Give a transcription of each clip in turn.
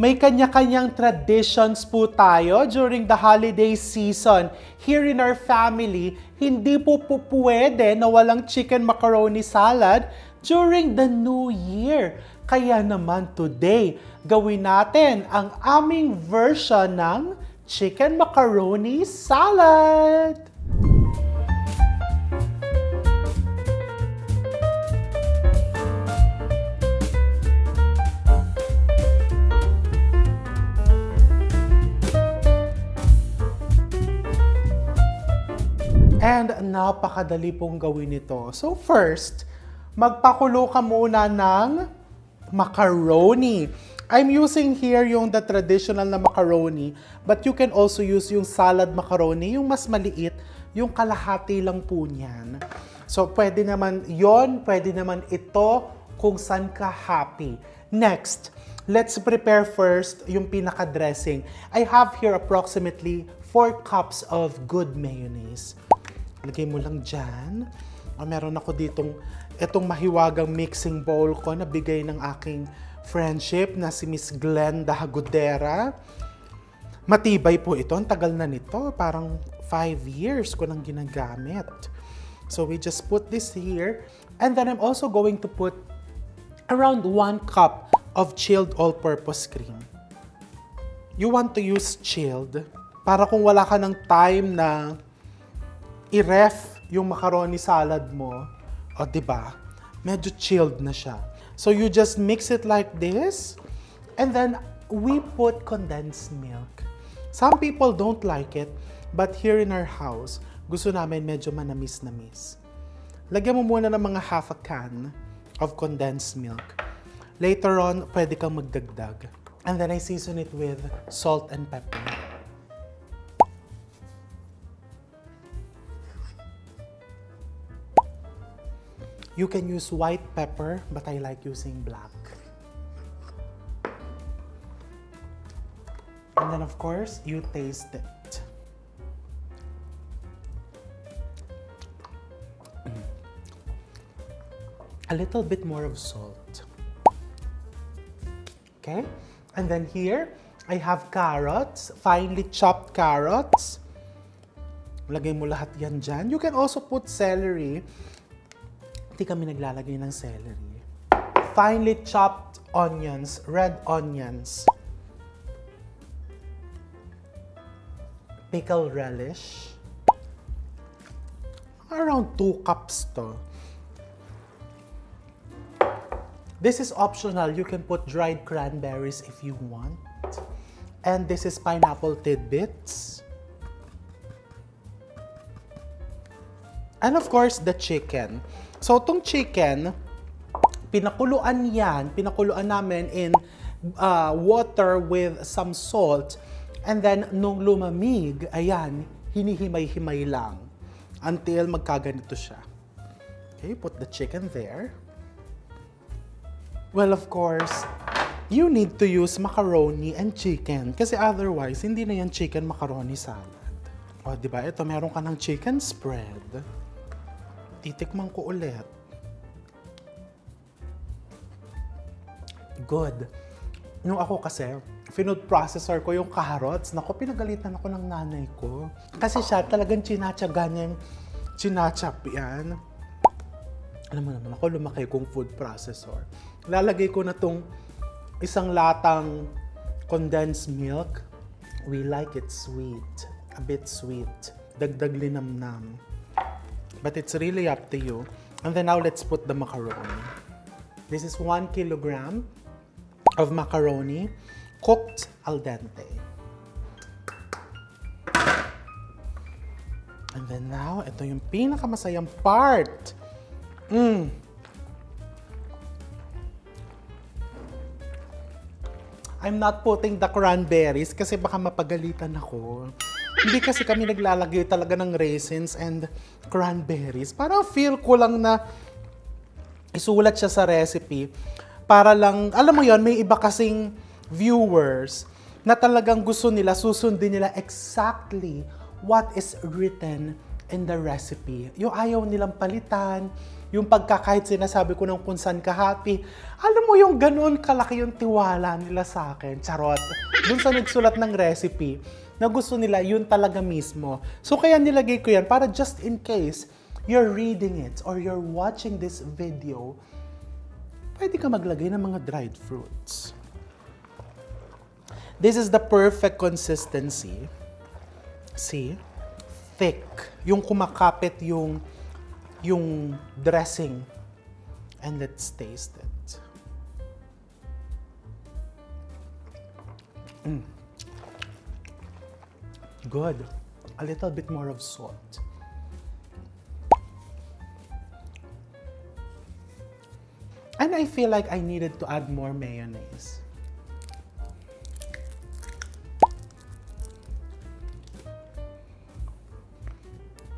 May kanya-kanyang traditions po tayo during the holiday season. Here in our family, hindi po pwede na walang chicken macaroni salad during the New Year. Kaya naman today, gawin natin ang aming version ng chicken macaroni salad. And napakadali pong gawin ito. So first, magpakulo ka muna ng macaroni. I'm using here yung the traditional na macaroni, but you can also use yung salad macaroni, yung mas maliit, yung kalahati lang po niyan. So pwede naman yon, pwede naman ito kung saan ka happy. Next, let's prepare first yung pinaka-dressing. I have here approximately 4 cups of good mayonnaise. Lagay mo lang dyan. Meron ako itong mahiwagang mixing bowl ko na bigay ng aking friendship na si Miss Glenda Hagudera. Matibay po ito. Ang tagal na nito. Parang 5 years ko nang ginagamit. So we just put this here. And then I'm also going to put around 1 cup of chilled all-purpose cream. You want to use chilled para kung wala ka ng time na i-ref yung macaroni salad mo, o diba, medyo chilled na siya. So you just mix it like this, and then we put condensed milk. Some people don't like it, but here in our house, gusto namin medyo manamis-namis. Lagyan mo muna ng mga half a can of condensed milk. Later on, pwede kang magdagdag. And then I season it with salt and pepper. You can use white pepper, but I like using black. And then of course, you taste it. A little bit more of salt. Okay? And then here, I have carrots, finely chopped carrots. Lagay mo lahat yan dyan. You can also put celery. Hindi kami naglalagay ng celery. Finely chopped onions, red onions. Pickled relish. Around 2 cups to. This is optional. You can put dried cranberries if you want. And this is pineapple tidbits. And of course, the chicken. So, itong chicken, pinakuluan namin in water with some salt. And then, nung lumamig, ayan, hinihimay-himay lang until magkaganito siya. Okay, put the chicken there. Well, of course, you need to use macaroni and chicken kasi otherwise, hindi na yan chicken macaroni salad. O, diba? Ito, meron ka ng chicken spread. Titikman ko ulit. Good. Nung ako kasi, food processor ko yung carrots. Naku, pinagalitan ako ng nanay ko. Kasi siya talagang chinatsaga niya yung chinachap yan. Alam mo naman, ako lumaki kong food processor. Lalagay ko na tong isang latang condensed milk. We like it sweet. A bit sweet. Dagdag linamnam. But it's really up to you. And then now let's put the macaroni. This is 1 kilogram of macaroni cooked al dente. And then now, ito yung pinakamasayang part. I'm not putting the cranberries kasi baka mapagalitan ako. Hindi kasi kami naglalagay talaga ng raisins and cranberries. Parang feel ko lang na isulat siya sa recipe. Para lang, alam mo yon, may iba kasing viewers na talagang gusto nila, susundin nila exactly what is written in the recipe. Yung ayaw nilang palitan, yung kahit sinasabi ko ng kung saan ka happy, alam mo yung ganun kalaki yung tiwala nila sa akin. Charot. Dun sa nagsulat ng recipe, na gusto nila, yun talaga mismo. So kaya nilagay ko yan para just in case you're reading it or you're watching this video, pwede ka maglagay ng mga dried fruits. This is the perfect consistency. See? Thick. Yung kumakapit yung dressing. And let's taste it. Good. A little bit more of salt. And I feel like I needed to add more mayonnaise.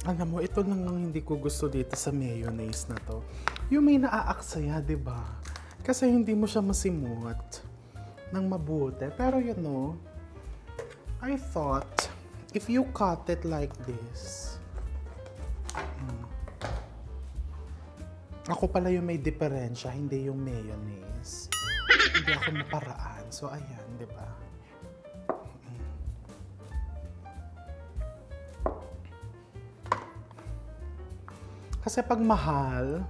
Alam mo, ito lang ang hindi ko gusto dito sa mayonnaise na to. Yung may naaaksaya, di ba? Kasi hindi mo siya masimot ng mabuti. Pero you know, I thought, if you cut it like this, ako pala yung may diferensya, hindi yung mayonnaise. Hindi ako maparaan. So, ayan, di ba? Kasi pag mahal,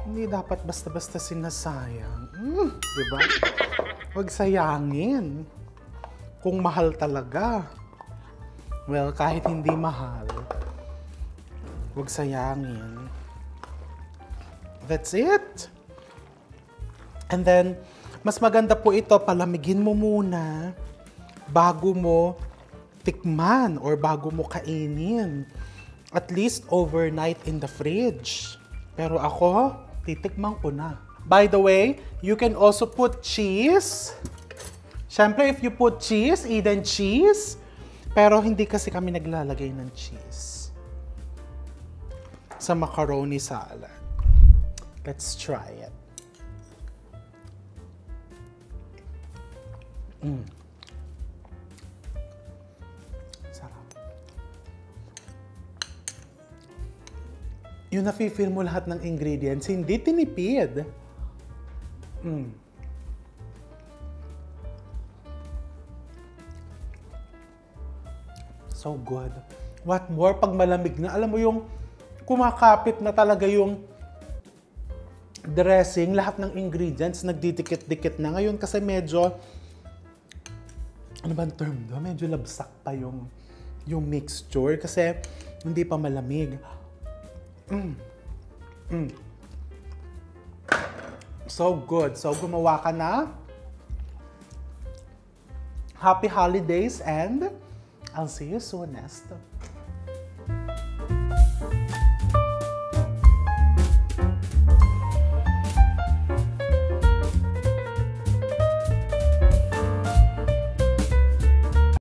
hindi dapat basta-basta sinasayang. Di ba? Huwag sayangin. Kung mahal talaga. Well, kahit hindi mahal, huwag sayangin. That's it. And then, mas maganda po ito, palamigin mo muna bago mo tikman or bago mo kainin. At least overnight in the fridge. Pero ako, titikman ko na. By the way, you can also put cheese. Siyempre, if you put cheese, Eden cheese. Pero hindi kasi kami naglalagay ng cheese sa macaroni salad. Let's try it. Sarap. Yung nafe-feel mo lahat ng ingredients, hindi tinipid. So good. What more pag malamig na? Alam mo yung kumakapit na talaga yung dressing, lahat ng ingredients, nagdidikit-dikit na. Ngayon kasi medyo, ano ba ang term doon? Medyo labsak pa yung mixture kasi hindi pa malamig. So good. So gumawa ka na. Happy holidays and I'll see you soon, Nesta.